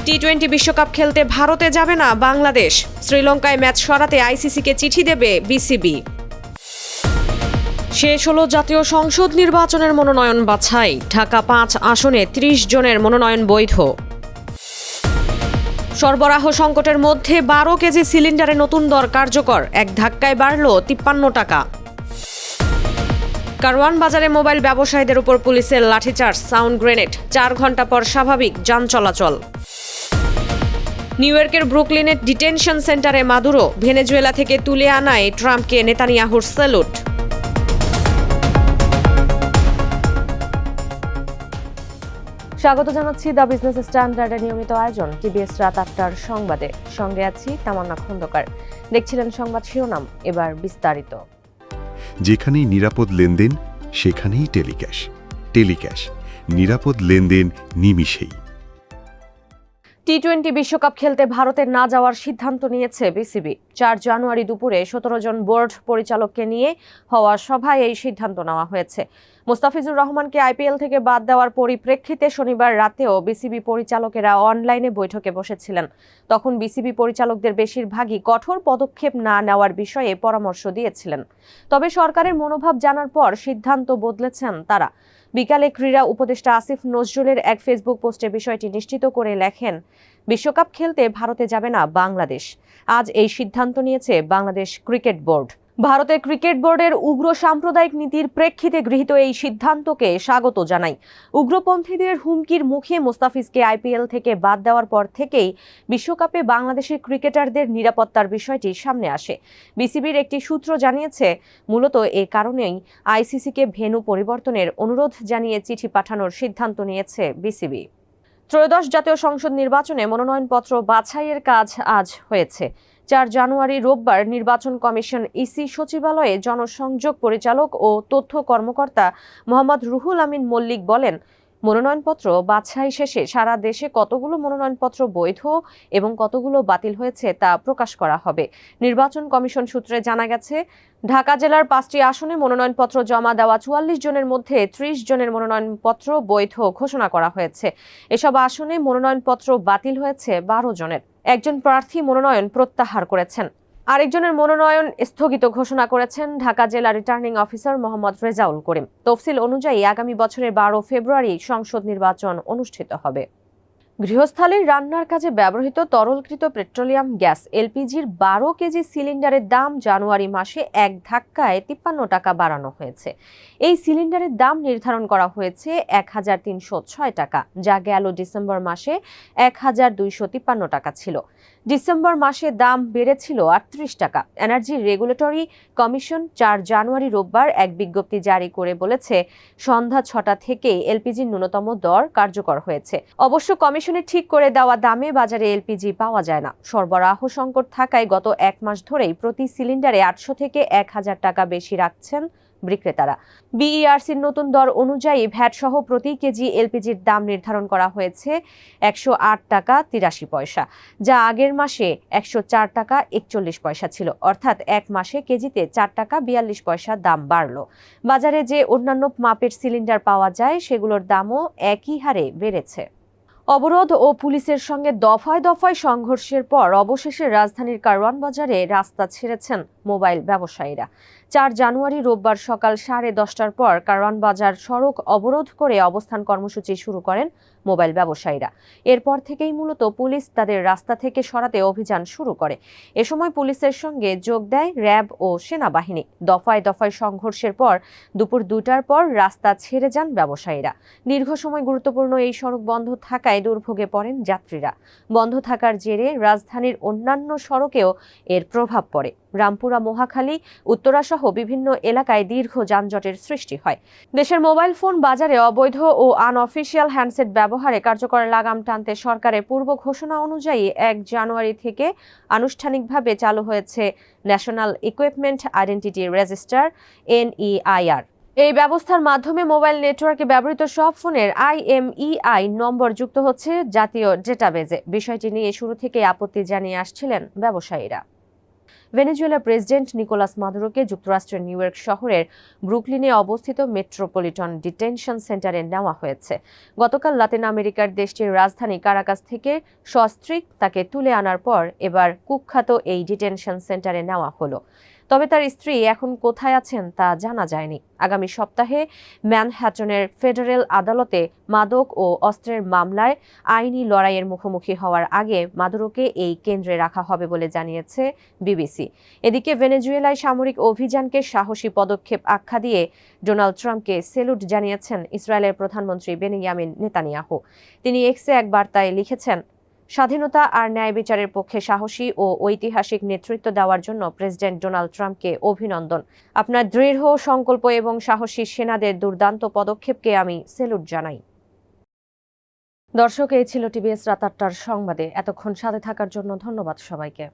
টি-20 বিশ্বকাপ খেলতে ভারতে যাবে না বাংলাদেশ। শ্রীলঙ্কায় ম্যাচ সরাতে আইসিসিকে চিঠি দেবে বিসিবি। শেষ হলো জাতীয় সংসদ নির্বাচনের মনোনয়ন বাছাই। ঢাকা ৫ আসনে ৩০ জনের মনোনয়ন বৈধ। সরবরাহ সংকটের মধ্যে ১২ কেজি সিলিন্ডারে নতুন দর কার্যকর, এক ধাক্কায় বাড়ল ৫৩ টাকা। কারওয়ান বাজারে মোবাইল ব্যবসায়ীদের উপর পুলিশের লাঠিচার্জ, সাউন্ড গ্রেনেড, ৪ ঘণ্টা পর স্বাভাবিক যান চলাচল। নিউ ইয়র্কের ব্রুকলিনে ডিটেনশন সেন্টারে মাদুরো, ভেনেজুয়েলা থেকে তুলে আনায় ট্রাম্পকে নেতানিয়াহুর স্যালুট। স্বাগত জানাচ্ছি দ্য বিজনেস স্ট্যান্ডার্ডের নিয়মিত আয়োজন টিবিএস রাত ৮টার সংবাদে। সঙ্গে আছি তামান্না খন্দকার। দেখছিলেন সংবাদ শিরোনাম, এবার বিস্তারিত। যেখানেই নিরাপদ লেনদেন সেখানেই টেলিক্যাশ। টেলিক্যাশ, নিরাপদ লেনদেন নিমিষেই। টি-20 বিশ্বকাপ খেলতে ভারতে না যাওয়ার সিদ্ধান্ত নিয়েছে বিসিবি। ৪ জানুয়ারি দুপুরে ১৭ জন বোর্ড পরিচালককে নিয়ে হওয়া সভায় এই সিদ্ধান্ত নেওয়া হয়েছে। মোস্তাফিজুর রহমানকে আইপিএল থেকে বাদ দেওয়ার পরিপ্রেক্ষিতে শনিবার রাতেও বিসিবি পরিচালকেরা অনলাইনে বৈঠকে বসেছিলেন। তখন বিসিবি পরিচালকদের বেশিরভাগই কঠোর পদক্ষেপ না নেওয়ার বিষয়ে পরামর্শ দিয়েছিলেন। তবে সরকারের মনোভাব জানার পর সিদ্ধান্ত বদলেছেন তারা। বিকালে ক্রীড়া উপদেষ্টা আসিফ নজরুলের এক ফেসবুক পোস্টে বিষয়টি নিশ্চিত করে লেখেন, বিশ্বকাপ খেলতে ভারতে যাবে না বাংলাদেশ। আজ এই সিদ্ধান্ত নিয়েছে বাংলাদেশ ক্রিকেট বোর্ড। ভারতের ক্রিকেট বোর্ডের উগ্র সাম্প্রদায়িক নীতির প্রেক্ষিতে গৃহীত এই সিদ্ধান্তকে স্বাগত জানাই। উগ্রপন্থীদের হুমকির মুখে মোস্তাফিজকে আইপিএল থেকে বাদ দেওয়ার পর থেকেই বিশ্বকাপে বাংলাদেশের ক্রিকেটারদের নিরাপত্তার বিষয়টি সামনে আসে। বিসিবির একটি সূত্র জানিয়েছে, মূলত এ কারণেই আইসিসিকে ভেন্যু পরিবর্তনের অনুরোধ জানিয়ে চিঠি পাঠানোর সিদ্ধান্ত নিয়েছে বিসিবি। ত্রয়োদশ জাতীয় সংসদ নির্বাচনে মনোনয়নপত্র বাছাইয়ের কাজ আজ হয়েছে। ৪ জানুয়ারি রোববার নির্বাচন কমিশন ইসি সচিবালয়ে জনসংযোগ পরিচালক ও তথ্য কর্মকর্তা মোহাম্মদ রুহুল আমিন মল্লিক বলেন, মনোনয়নপত্র বাছাই শেষে সারা দেশে কতগুলো মনোনয়নপত্র বৈধ এবং কতগুলো বাতিল হয়েছে তা প্রকাশ করা হবে। নির্বাচন কমিশন সূত্রে জানা গেছে, ঢাকা জেলার ৫টি আসনে মনোনয়নপত্র জমা দেওয়া ৪৪ জনের মধ্যে ৩০ জনের মনোনয়নপত্র বৈধ ঘোষণা করা হয়েছে। এসব আসনে মনোনয়নপত্র বাতিল হয়েছে ১২ জনের। একজন প্রার্থী মনোনয়ন প্রত্যাহার করেছেন। আরেকজনের মনোনয়ন স্থগিত ঘোষণা করেছেন ঢাকা জেলা রিটার্নিং অফিসার মোহাম্মদ রেজাউল করিম। তফসিল অনুযায়ী আগামী বছরের ১২ ফেব্রুয়ারি সংসদ নির্বাচন অনুষ্ঠিত হবে। গৃহস্থালির রান্নার কাজে ব্যবহৃত তরলকৃত পেট্রোলিয়াম গ্যাস এলপিজির ১২ কেজি সিলিন্ডারের দাম জানুয়ারি মাসে এক ধাক্কায় ৫৩ টাকা বাড়ানো হয়েছে। এই সিলিন্ডারের দাম নির্ধারণ করা হয়েছে ১,৩০৬ টাকা, যা গেল ডিসেম্বর মাসে ১,২৫৩ টাকা ছিল। ডিসেম্বর মাসে দাম বেড়েছিল ৩৮ টাকা। এনার্জি রেগুলেটরি কমিশন ৪ জানুয়ারি রোববার এক বিজ্ঞপ্তি জারি করে বলেছে, সন্ধ্যা ৬টা থেকে এলপিজির ন্যূনতম দর কার্যকর হয়েছে। অবশ্য কমিশনের ঠিক করে দেওয়া দামে বাজারে এলপিজি পাওয়া যায় না। সরবরাহ সংকট থাকায় গত ১ মাস ধরেই প্রতি সিলিন্ডারে ৮০০ থেকে ১,০০০ টাকা বেশি রাখছেন বিক্রেতারা। বিইআরসির নতুন দর অনুযায়ী ভ্যাট সহ প্রতি কেজি এলপিজির দাম নির্ধারণ করা হয়েছে ১০৮ টাকা ৮৩ পয়সা, যা আগের মাসে ১০৪ টাকা ৪১ পয়সা ছিল। অর্থাৎ এক মাসে কেজিতে ৪ টাকা ৪২ পয়সা দাম বাড়ল। বাজারে যে অন্যান্য মাপের সিলিন্ডার পাওয়া যায় সেগুলোর দামও একই হারে বেড়েছে। অবরোধ ও পুলিশের সঙ্গে দফায় দফায় সংঘর্ষের পর অবশেষে রাজধানীর কারওয়ান বাজারে রাস্তা ছেড়েছেন মোবাইল ব্যবসায়ীরা। ৪ জানুয়ারি রোববার সকাল ১০:৩০টার পর কারওয়ান বাজার সড়ক অবরোধ করে অবস্থান কর্মসূচি শুরু করেন মোবাইল ব্যবসায়ীরা। এরপর থেকেই মূলত পুলিশ তাদের রাস্তা থেকে সরাতে অভিযান শুরু করে। এ সময় পুলিশের সঙ্গে যোগ দেয় র্যাব ও সেনাবাহিনী। দফায় দফায় সংঘর্ষের পর দুপুর ২টার পর রাস্তা ছেড়ে যান ব্যবসায়ীরা। দীর্ঘ সময় গুরুত্বপূর্ণ এই সড়ক বন্ধ থাকায় দুর্ভোগে পড়েন যাত্রীরা। বন্ধ থাকার জেরে রাজধানীর অন্যান্য সড়কেও এর প্রভাব পড়ে। রামপুরা, মহাখালী, উত্তরাসহ বিভিন্ন এলাকায় দীর্ঘ যানজটের সৃষ্টি হয়। দেশের মোবাইল ফোন বাজারে অবৈধ ও আনঅফিসিয়াল হ্যান্ডসেট ব্যবহারে কার্যকর লাগাম টানতে সরকারের পূর্ব ঘোষণা অনুযায়ী ১ জানুয়ারি থেকে আনুষ্ঠানিকভাবে চালু হয়েছে national equipment identity register NEIR। এই ব্যবস্থার মাধ্যমে মোবাইল নেটওয়ার্কে ব্যবহৃত সব ফোনের IMEI নম্বর যুক্ত হচ্ছে জাতীয় ডেটাবেজে। বিষয়টি নিয়ে শুরু থেকে আপত্তি জানিয়ে আসছিলেন ব্যবসায়ীরা। ভেনেজুয়েলার প্রেসিডেন্ট নিকোলাস মাদুরোকে যুক্তরাষ্ট্রের নিউ ইয়র্ক শহরের ব্রুকলিনে অবস্থিত মেট্রোপলিটন ডিটেনশন সেন্টারে নেওয়া হয়েছে। গতকাল লাতিন আমেরিকার দেশটির রাজধানী কারাকাস থেকে সস্ত্রীক তাকে তুলে আনার পর এবার কুখ্যাত এই ডিটেনশন সেন্টারে নেওয়া হলো। তবে তার স্ত্রী এখন কোথায় আছেন তা জানা যায়নি। আগামী সপ্তাহে ম্যানহ্যাটনের ফেডারেল আদালতে মাদক ও অস্ত্রের মামলায় আইনি লড়াইয়ের মুখোমুখি হওয়ার আগে মাদুরোকে এই কেন্দ্রে রাখা হবে বলে জানিয়েছে বিবিসি। এদিকে ভেনেজুয়েলায় সামরিক অভিযানকে সাহসী পদক্ষেপ আখ্যা দিয়ে ডোনাল্ড ট্রাম্পকে সেলুট জানিয়েছেন ইসরায়েলের প্রধানমন্ত্রী বেনিয়ামিন নেতানিয়াহু। তিনি এক্সে এক বার্তায় লিখেছেন, স্বাধীনতা আর ন্যায় বিচারের পক্ষে সাহসী ও ঐতিহাসিক নেতৃত্ব দেওয়ার জন্য প্রেসিডেন্ট ডোনাল্ড ট্রাম্পকে অভিনন্দন। আপনার দৃঢ় সংকল্প এবং সাহসী সেনাদের দুর্দান্ত পদক্ষেপকে আমি সেলুট জানাই। দর্শক, এই ছিল টিভিএস রাত ৮টার সংবাদে। এতক্ষণ সাথে থাকার জন্য ধন্যবাদ সবাইকে।